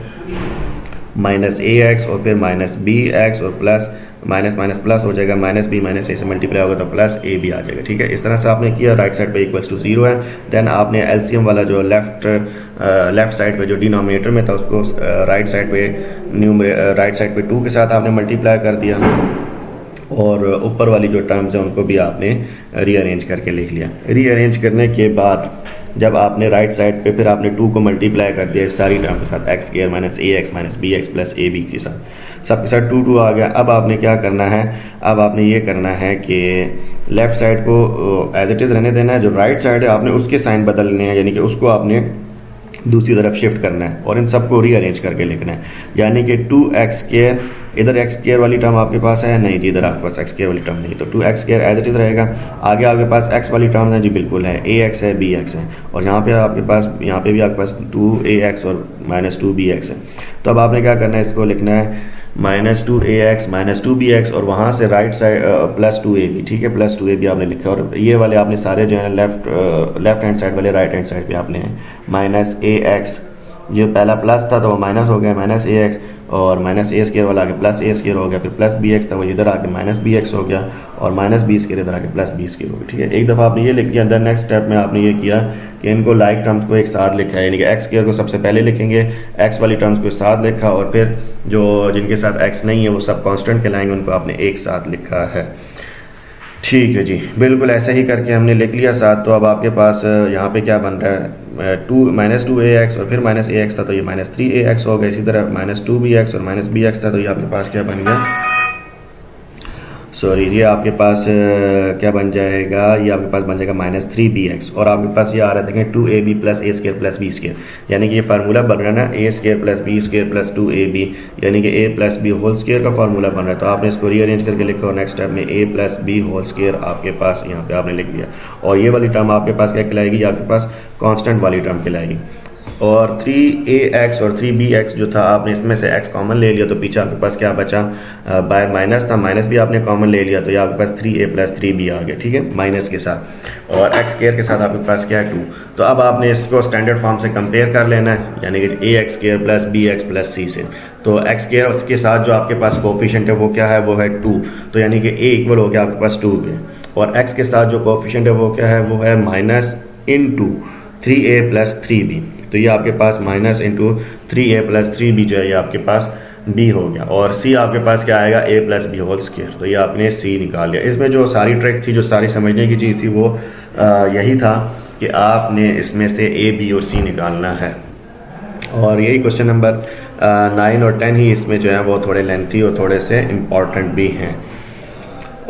minus a x और फिर माइनस बी एक्स और प्लस माइनस माइनस प्लस हो जाएगा, माइनस बी माइनस ए से मल्टीप्लाई होगा तो प्लस ए बी आ जाएगा, ठीक है। इस तरह से आपने किया, राइट साइड पे इक्वल्स टू 0 है। देन आपने एलसीएम वाला जो लेफ्ट साइड पे जो डिनोमिनेटर में था उसको राइट साइड पे 2 के साथ आपने मल्टीप्लाई कर दिया, और ऊपर वाली जो टर्म्स हैं उनको भी आपने रीअरेंज करके लिख लिया। रीअरेंज करने के बाद जब आपने राइट साइड पे फिर आपने 2 को मल्टीप्लाई कर दिया इस सारी टर्म के साथ, x square minus a x minus b x plus a b के साथ, सबके साथ 2 2 आ गया। अब आपने क्या करना है, अब आपने ये करना है कि लेफ्ट साइड को एज इट इज़ रहने देना है, जो राइट साइड है आपने उसके साइन बदलने हैं, यानी कि उसको आपने दूसरी तरफ शिफ्ट करना है और इन सबको रीअरेंज करके लिखना है। यानी कि 2x स्क्वायर, इधर x स्क्वायर वाली टर्म आपके पास है नहीं जी, इधर आपके पास x स्क्वायर वाली टर्म नहीं, तो 2x square as it is रहेगा। आगे आपके पास x वाली टर्म है जी, बिल्कुल है, ax है bx है, और यहाँ पे आपके पास, यहाँ पे भी आपके पास 2ax और माइनस 2bx है। तो अब आपने क्या करना है, इसको लिखना है माइनस 2ax माइनस 2bx और वहाँ से राइट साइड प्लस 2ab, ठीक है, प्लस 2ab आपने लिखा, और ये वाले आपने सारे जो है लेफ्ट हैंड साइड वाले राइट हैंड साइड पे आपने माइनस ax, जो पहला प्लस था तो वो माइनस हो गया माइनस ax, और माइनस ए स्केयर वाला आके प्लस ए स्केयर हो गया, फिर प्लस बी एक्स था वो इधर आके माइनस बी एक्स हो गया, और माइनस बी स्केयर इधर आके प्लस बी स्केयर हो गया, ठीक है। एक दफ़ा आपने ये लिख लिया, देन नेक्स्ट स्टेप में आपने ये किया कि इनको लाइक टर्म्स को एक साथ लिखा है, यानी कि एक्स स्केयर को सबसे पहले लिखेंगे, एक्स वाली टर्म्स को साथ लिखा, और फिर जो जिनके साथ एक्स नहीं है वो सब कॉन्स्टेंट कहलाएंगे, उनको आपने एक साथ लिखा है, ठीक है जी। बिल्कुल ऐसे ही करके हमने लिख लिया साथ। तो अब आपके पास यहाँ पे क्या बन रहा है, माइनस 2ax और फिर माइनस ax था तो ये माइनस 3ax हो गया। इसी तरह माइनस 2bx और माइनस bx था तो ये आपके पास क्या बन गया, सॉरी, ये आपके पास क्या बन जाएगा, ये आपके पास बन जाएगा माइनस 3bx, और आपके पास ये आ रहा है देखें 2ab plus a square plus b square, यानी कि ये फार्मूला बन रहा है ना, a square plus b square plus 2ab, यानी कि a plus B whole square का फार्मूला बन रहा है। तो आपने इसको रीअरेंज करके लिखा और नेक्स्ट स्टेप में a plus B whole square आपके पास यहाँ पे आपने लिख दिया, और ये वाली टर्म आपके पास क्या कहलाएगी, आपके पास कॉन्स्टेंट वाली टर्म कहलाएगी। और 3ax और 3bx जो था आपने इसमें से x कॉमन ले लिया तो पीछे आपके पास क्या बचा, बाय माइनस था, माइनस भी आपने कॉमन ले लिया तो ये आपके पास 3a प्लस 3b आ गया, ठीक है, माइनस के साथ, और x स्क्वायर के साथ आपके पास क्या है 2। तो अब आपने इसको स्टैंडर्ड फॉर्म से कंपेयर कर लेना है, यानी कि ax square plus bx plus c से। तो x स्क्वायर उसके साथ जो आपके पास कोफिशिएंट है वो क्या है, वो है 2, तो यानी कि a इक्वल हो गया आपके पास 2 के, और x के साथ जो कोफिशिएंट है वो क्या है, वो है minus into 3a plus 3b, तो ये आपके पास minus into 3a plus 3b जो है ये आपके पास b हो गया, और c आपके पास क्या आएगा, a plus B whole square, तो ये आपने c निकाल लिया। इसमें जो सारी ट्रिक थी, जो सारी समझने की चीज़ थी वो यही था कि आपने इसमें से a b और c निकालना है, और यही क्वेश्चन नंबर 9 और 10 ही इसमें जो है वो थोड़े लेंथी और थोड़े से इम्पॉर्टेंट भी हैं।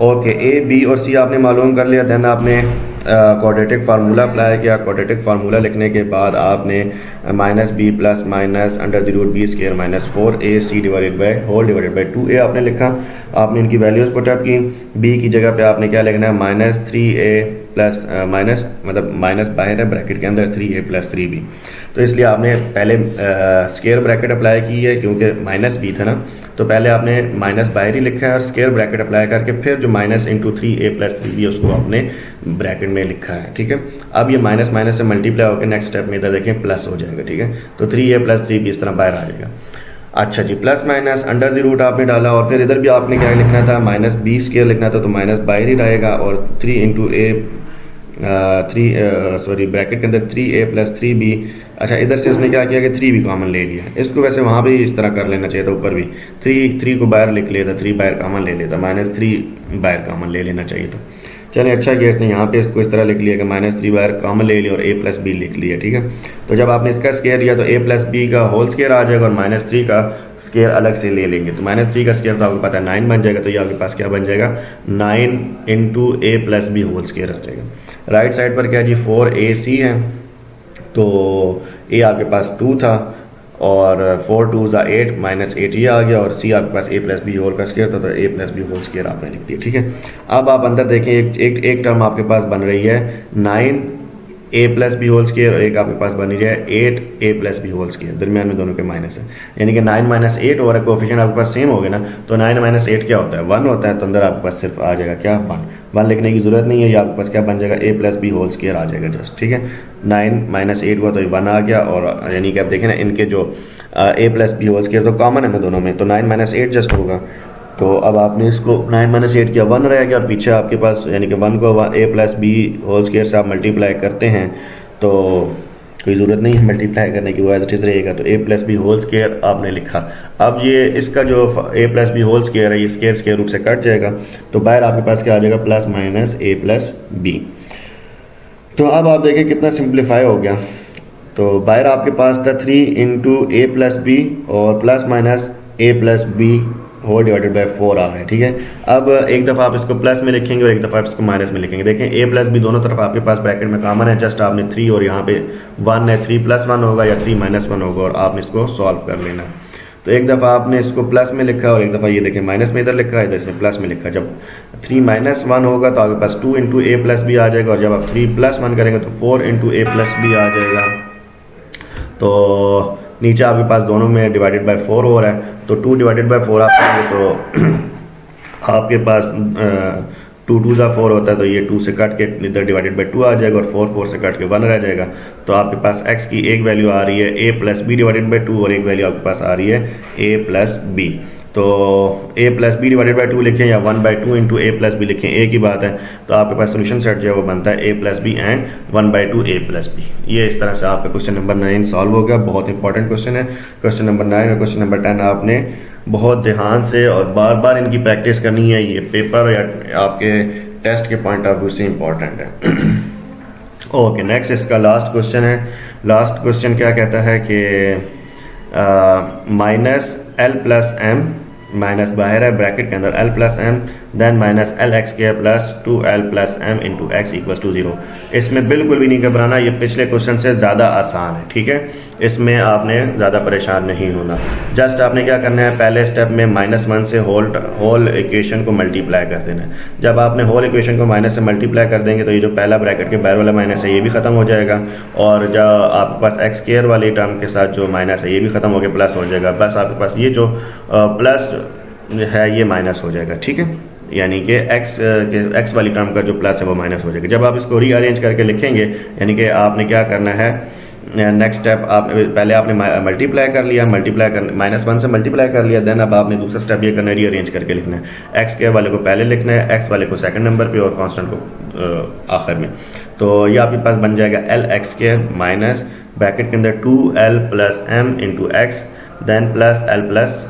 ओके, ए बी और सी आपने मालूम कर लिया। देन आपने क्वाड्रेटिक फार्मूला अप्लाई किया। क्वाड्रेटिक फार्मूला लिखने के बाद आपने minus B plus minus under the root B square minus 4ac divided by whole divided by 2a आपने लिखा। आपने इनकी वैल्यूज़ पुट अप की। बी की जगह पे आपने क्या लिखना है, माइनस 3a प्लस माइनस मतलब माइनस बाहर है ब्रैकेट के अंदर 3a प्लस 3b, तो इसलिए आपने पहले स्क्वायर ब्रैकेट अप्लाई की है क्योंकि माइनस b था ना, तो पहले आपने माइनस बाहर ही लिखा है और स्क्वायर ब्रैकेट अप्लाई करके फिर जो minus into 3a plus 3b उसको आपने ब्रैकेट में लिखा है। ठीक है, अब ये माइनस माइनस से मल्टीप्लाई होकर नेक्स्ट स्टेप में इधर देखें प्लस हो जाएगा। ठीक है, तो 3a प्लस 3b इस तरह बाहर आ जाएगा। अच्छा जी, plus minus under the root आपने डाला और फिर इधर भी आपने क्या लिखना था, माइनस बी स्क्वायर लिखना था, तो माइनस बाहर ही रहेगा और 3 इंटू ए ब्रैकेट के अंदर 3a प्लस 3b। अच्छा, इधर से उसने क्या किया कि 3 भी कॉमन ले लिया। इसको वैसे वहाँ भी इस तरह कर लेना चाहिए था, ऊपर भी 3 को बाहर लिख लेता, 3 बाहर कॉमन ले लेता, माइनस 3 बाहर कॉमन ले लेना चाहिए था। चलिए अच्छा किया इसने यहाँ पे इसको इस तरह लिख लिया कि माइनस 3 बाहर कॉमन ले लिया और a प्लस बी लिख लिया। ठीक है, तो जब आपने इसका स्क्वायर लिया तो a प्लस बी का होल स्क्वायर आ जाएगा और माइनस 3 का स्क्वायर अलग से ले लेंगे, तो माइनस 3 का स्क्वायर तो आपको पता है 9 बन जाएगा, तो ये आपके पास क्या बन जाएगा 9 into a plus B whole square आ जाएगा। राइट साइड पर क्या जी 4ac है तो ए आपके पास 2 था और 4 2 ज़ा 8 -8 ये आ गया, और सी आपके पास a प्लस बी होल का स्क्वायर था, तो a plus B whole square आपने लिख दिया। ठीक है, अब आप अंदर देखें एक टर्म आपके पास बन रही है 9 a plus B whole square, और एक आपके पास बन रही है 8 a plus B whole square, दरमियान में दोनों के माइनस है, यानी कि 9 - 8 और कोफिशिएंट आपके पास सेम हो गए ना, तो 9 - 8 क्या होता है 1 होता है, तो अंदर आपके पास सिर्फ आ जाएगा क्या 1 लिखने की ज़रूरत नहीं है, ये आपके पास क्या बन जाएगा a plus B whole square आ जाएगा जस्ट। ठीक है, 9 - 8 हुआ तो 1 आ गया, और यानी कि आप देखें ना इनके जो a plus B whole square तो कॉमन है ना दोनों में, तो 9 - 8 जस्ट होगा। तो अब आपने इसको 9 - 8 किया 1 रह गया, और पीछे आपके पास यानी कि 1 को a plus B whole square से आप मल्टीप्लाई करते हैं तो कोई ज़रूरत नहीं है मल्टीप्लाई करने की, वो एज इट इज़ रहेगा, तो a plus B whole square आपने लिखा। अब ये इसका जो a plus B whole square है ये स्क्वायर रूट से कट जाएगा, तो बाहर आपके पास क्या आ जाएगा plus minus a plus B. तो अब आप देखें कितना सिंप्लीफाई हो गया, तो बाहर आपके पास था 3 इंटू a प्लस बी और plus minus a plus B whole divided by 4 आ रहा है। ठीक है, अब एक दफ़ा आप इसको प्लस में लिखेंगे और एक दफ़ा आप इसको माइनस में लिखेंगे। देखें a प्लस बी दोनों तरफ आपके पास ब्रैकेट में कॉमन है, जस्ट आपने 3 और यहाँ पे 1 है, 3 + 1 होगा या 3 - 1 होगा, और आपने इसको सॉल्व कर लेना। तो एक दफ़ा आपने इसको प्लस में लिखा और एक दफ़ा ये देखें माइनस में इधर लिखा है, इधर से प्लस में लिखा। जब 3 - 1 होगा तो आपके पास 2 इंटू a प्लस बी आ जाएगा, और जब आप 3 + 1 करेंगे तो 4 इंटू a प्लस बी आ जाएगा। तो नीचे आपके पास दोनों में डिवाइडेड बाय 4 हो रहा है, तो 2 डिवाइडेड बाय 4 आप करेंगे तो आपके पास 2 2 ज़ा 4 होता है, तो ये 2 से कट के इधर डिवाइडेड बाय 2 आ जाएगा, और 4 4 से कट के 1 रह जाएगा। तो आपके पास x की एक वैल्यू आ रही है a plus B divided by 2, और एक वैल्यू आपके पास आ रही है a प्लस बी। तो a plus B divided by 2 लिखें या 1/2 इंटू a प्लस बी लिखें, एक ही बात है। तो आपके पास सोल्यूशन सेट जो है वो बनता है a plus B and 1/2 a plus B. ये इस तरह से आपका क्वेश्चन नंबर 9 सॉल्व हो गया। बहुत इंपॉर्टेंट क्वेश्चन है क्वेश्चन नंबर 9 और क्वेश्चन नंबर 10। आपने बहुत ध्यान से और बार बार इनकी प्रैक्टिस करनी है, ये पेपर या आपके टेस्ट के पॉइंट ऑफ व्यू से इम्पॉर्टेंट है। ओके, नेक्स्ट इसका लास्ट क्वेश्चन है। लास्ट क्वेश्चन क्या कहता है कि minus l plus m, minus बाहर है ब्रैकेट के अंदर, l plus m then minus l x के plus 2l plus M into x equals to 0। इसमें बिल्कुल भी नहीं घबराना, ये पिछले क्वेश्चन से ज़्यादा आसान है। ठीक है, इसमें आपने ज़्यादा परेशान नहीं होना। जस्ट आपने क्या करना है, पहले स्टेप में -1 से होल इक्वेशन को मल्टीप्लाई कर देना है। जब आपने होल इक्वेशन को माइनस से मल्टीप्लाई कर देंगे तो ये जो पहला ब्रैकेट के बाहर वाला माइनस है ये भी ख़त्म हो जाएगा, और जब आपके पास एक्स स्क्वायर वाली टर्म के साथ जो माइनस है ये भी ख़त्म हो गया, प्लस हो जाएगा। बस आपके पास ये जो प्लस है ये माइनस हो जाएगा। ठीक है, यानी कि एक्स वाली टर्म का जो प्लस है वो माइनस हो जाएगा। जब आप इसको रीअरेंज करके लिखेंगे, यानी कि आपने क्या करना है, नेक्स्ट स्टेप आप पहले आपने मल्टीप्लाई कर लिया, मल्टीप्लाई कर -1 से मल्टीप्लाई कर लिया, देन अब आपने दूसरा स्टेप ये करना है, रीअरेंज करके लिखना है। एक्स के वाले को पहले लिखना है, एक्स वाले को सेकंड नंबर पे और कांस्टेंट को आखिर में। तो ये आपके पास बन जाएगा एल एक्स के माइनस ब्रैकेट के अंदर 2l plus M into X then plus L plus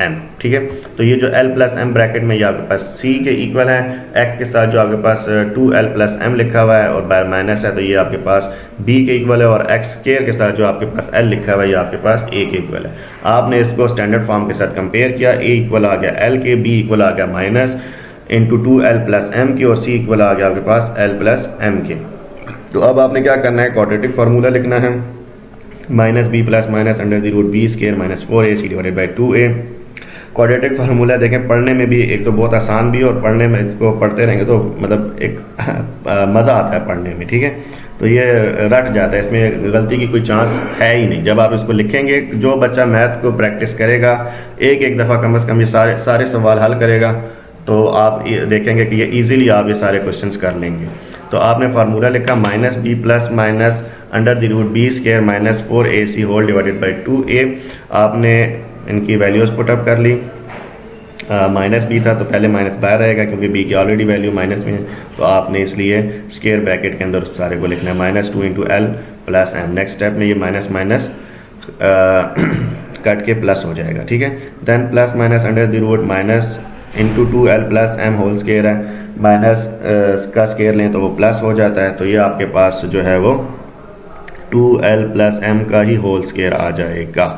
M. ठीक है, तो ये जो l प्लस एम ब्रैकेट में ये आपके पास c के इक्वल है, x के साथ जो आपके पास 2l प्लस एम लिखा हुआ है और बाहर माइनस है तो ये आपके पास b के इक्वल है, और x स्क्वायर के साथ जो आपके पास l लिखा हुआ है ये आपके पास a के इक्वल है। आपने इसको स्टैंडर्ड फॉर्म के साथ कंपेयर किया, a इक्वल आ गया l के, b इक्वल आ गया minus into 2l plus M की, और c इक्वल आ गया आपके पास l प्लस एम के। तो अब आपने क्या करना है, क्वाड्रेटिक फार्मूला लिखना है, minus B plus minus under the root B square minus 4ac divided by 2a। Quadratic formula देखें, पढ़ने में भी एक तो बहुत आसान भी, और पढ़ने में इसको पढ़ते रहेंगे तो मतलब एक मज़ा आता है पढ़ने में। ठीक है, तो ये रट जाता है, इसमें गलती की कोई चांस है ही नहीं। जब आप इसको लिखेंगे, जो बच्चा मैथ को प्रैक्टिस करेगा, एक दफ़ा कम से कम ये सारे सवाल हल करेगा, तो आप देखेंगे कि ये ईजिली आप ये सारे क्वेश्चन कर लेंगे। तो आपने फार्मूला लिखा minus B plus minus under the root B square minus 4ac whole divided by 2a। आपने इनकी वैल्यूज़ पुटअप कर ली। माइनस बी था तो पहले माइनस बाहर रहेगा क्योंकि बी की ऑलरेडी वैल्यू माइनस में है, तो आपने इसलिए स्क्वायर ब्रैकेट के अंदर उस सारे को लिखना है, -2 into L plus M. Next step में ये माइनस माइनस कट के प्लस हो जाएगा। ठीक है, then plus minus under the root minus into 2l plus M whole square है, माइनस का स्क्वायर लें तो वो प्लस हो जाता है, तो ये आपके पास जो है वो 2l प्लस एम का ही होल स्क्वायर आ जाएगा।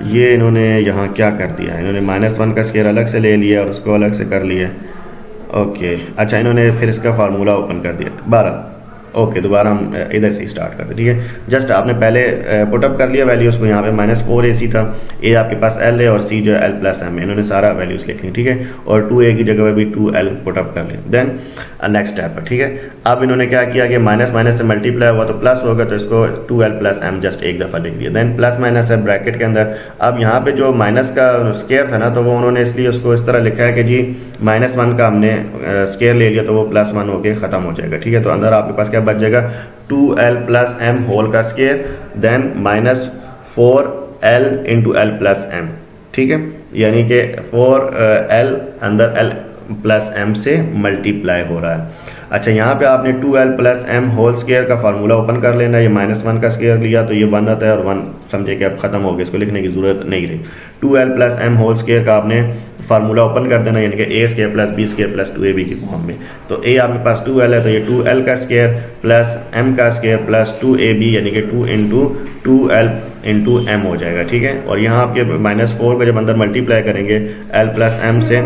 ये इन्होंने यहाँ क्या कर दिया है, इन्होंने -1 का स्क्वायर अलग से ले लिया और उसको अलग से कर लिया। ओके, अच्छा, इन्होंने फिर इसका फार्मूला ओपन कर दिया 12। ओके, दोबारा हम इधर से स्टार्ट करते हैं, ठीक है। जस्ट आपने पहले पुटअप कर लिया वैल्यूज़ को, यहाँ पे -4ac था, ए आपके पास l है और c जो है l+m, इन्होंने सारा वैल्यूज़ लिख ली, ठीक है। और 2a की जगह पे भी 2l पुटअप कर लिया। देन नेक्स्ट स्टेप है, ठीक है। अब इन्होंने क्या किया कि माइनस माइनस से मल्टीप्लाई हुआ तो प्लस होगा, तो इसको 2l+m जस्ट एक दफ़ा लिख दिया। देन प्लस माइनस है ब्रैकेट के अंदर। अब यहाँ पे जो माइनस का स्केयर था ना, तो वो उन्होंने इसलिए उसको इस तरह लिखा है कि जी -1 का हमने स्केयर ले लिया तो वो +1 होके ख़त्म हो जाएगा, ठीक है। तो अंदर आपके पास क्या बच जाएगा, 2l+m होल का स्केयर, देन -4l × l+m, ठीक है। यानी कि 4l अंदर l+m से मल्टीप्लाई हो रहा है। अच्छा, यहाँ पे आपने 2l+m होल स्केयर का फार्मूला ओपन कर लेना है। ये -1 का स्केयर लिया तो ये 1 आता है, और 1 समझे कि अब ख़त्म हो गया, इसको लिखने की ज़रूरत नहीं रही। 2l+m होल स्केयर का आपने फार्मूला ओपन कर देना, यानी कि a² + b² + 2ab की फॉर्म में। तो a आपके पास 2l है, तो ये 2l का स्केयर प्लस m का स्केयर प्लस 2ab, यानी कि 2 × 2l × m हो जाएगा, ठीक है। और यहाँ आपके -4 को जब अंदर मल्टीप्लाई करेंगे l+m से,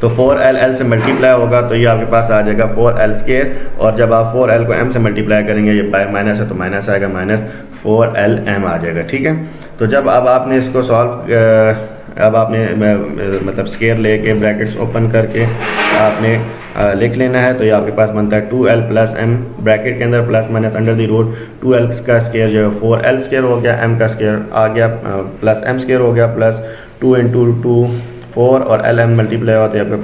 तो 4l से मल्टीप्लाई होगा तो ये आपके पास आ जाएगा 4l², और जब आप 4l को m से मल्टीप्लाई करेंगे, ये बाय माइनस है तो माइनस आएगा, -4lm आ जाएगा, ठीक है। तो जब अब आपने इसको सॉल्व, अब आपने मतलब स्केयर लेके ब्रैकेट्स ओपन करके आपने लिख लेना है, तो ये आपके पास बनता है 2l+m ब्रैकेट के अंदर प्लस माइनस √, 2l का स्केयर जो है 4l² हो गया, m का स्केयर आ गया प्लस m² हो गया, प्लस 2 × 2 4 और lm मल्टीप्लाई होता है, यहाँ पे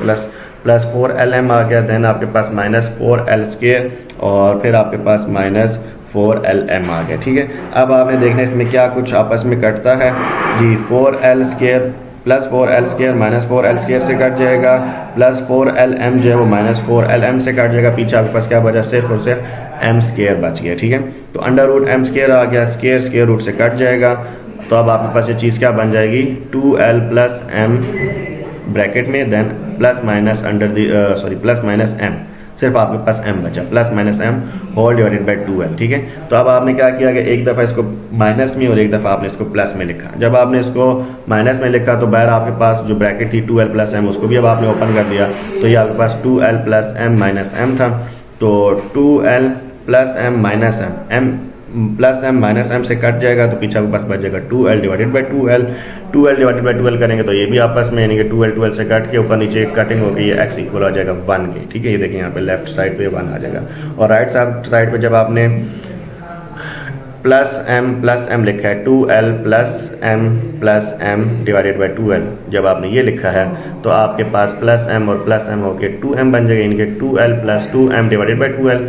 प्लस 4lm आ गया। देन आपके पास -4l² और फिर आपके पास -4lm आ गया, ठीक है। अब आपने देखना है इसमें क्या कुछ आपस में कटता है जी। 4l² + 4l² -4l² से कट जाएगा, प्लस 4lm जो है वो -4lm से कट जाएगा। पीछे आपके पास क्या बचा, सिर्फ और सिर्फ m² बच गया, ठीक है। तो √m² आ गया, स्केयर रूट से कट जाएगा, तो अब आपके पास ये चीज़ क्या बन जाएगी, 2l+m ब्रैकेट में, देन +- m, सिर्फ आपके पास m बचा, +- m whole divided bye 2l, ठीक है। तो अब आपने क्या किया कि एक दफ़ा इसको माइनस में और एक दफ़ा आपने इसको प्लस में लिखा। जब आपने इसको माइनस में लिखा तो बाहर आपके पास जो ब्रैकेट थी 2l+m, उसको भी अब आपने ओपन कर दिया, तो ये आपके पास 2l+m - m था। तो 2l+m - m +m - m से कट जाएगा, तो पीछे आपके पास बच जाएगा 2l डिवाइडेड बाई 2l करेंगे तो ये भी आपस में, यानी कि 2l से कट के ऊपर नीचे कटिंग होगी, ये x इक्वल आ जाएगा 1 के, ठीक है। ये देखिए यहाँ पे लेफ्ट साइड पे 1 आ जाएगा, और राइट साइड पे जब आपने +m लिखा है, 2l+m डिवाइडेड बाई 2l, जब आपने ये लिखा है तो आपके पास +m और +m होके 2m बन जाएगा, यानी कि 2l + 2m divided by 2l।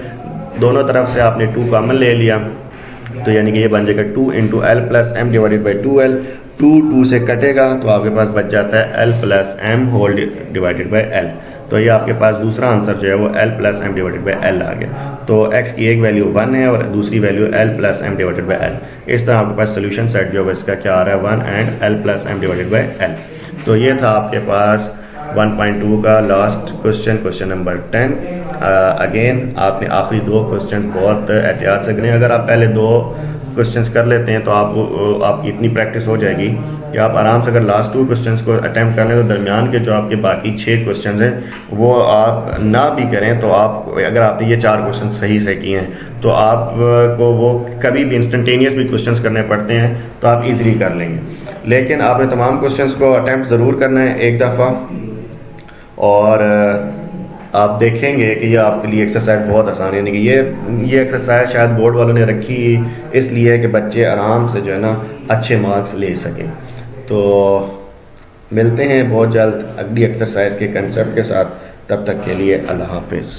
दोनों तरफ से आपने 2 कॉमन ले लिया, तो यानी कि ये बन जाएगा 2 × l+m डिवाइडेड बाई 2l। 2 से कटेगा तो आपके पास बच जाता है l+m whole divided by l। तो ये आपके पास दूसरा आंसर जो है वो l+m डिवाइडेड बाई l आ गया। तो x की एक वैल्यू 1 है और दूसरी value l+m divided by l। इस तरह आपके पास सोल्यूशन सेट जो है इसका क्या आ रहा है, 1 and l+m divided by l। तो ये था आपके पास 1.2 का लास्ट क्वेश्चन नंबर 10। अगेन आपने आखिरी 2 क्वेश्चन बहुत एहतियात से करें। अगर आप पहले 2 क्वेश्चंस कर लेते हैं तो आपकी इतनी प्रैक्टिस हो जाएगी कि आप आराम से अगर लास्ट 2 क्वेश्चंस को अटैम्प्ट कर लें तो दरमियान के जो आपके बाकी 6 क्वेश्चंस हैं वो आप ना भी करें, तो आप अगर आपने ये 4 क्वेश्चन सही से किए हैं तो आपको वो कभी भी इंस्टेंटेनियस भी क्वेश्चंस करने पड़ते हैं तो आप इजीली कर लेंगे। लेकिन आपने तमाम क्वेश्चंस को अटैम्प्ट ज़रूर करना है एक दफ़ा, और आप देखेंगे कि ये आपके लिए एक्सरसाइज बहुत आसान है। यानी कि ये एक्सरसाइज शायद बोर्ड वालों ने रखी इसलिए है कि बच्चे आराम से जो है ना अच्छे मार्क्स ले सकें। तो मिलते हैं बहुत जल्द अगली एक्सरसाइज के कंसेप्ट के साथ, तब तक के लिए अल्लाह हाफिज़।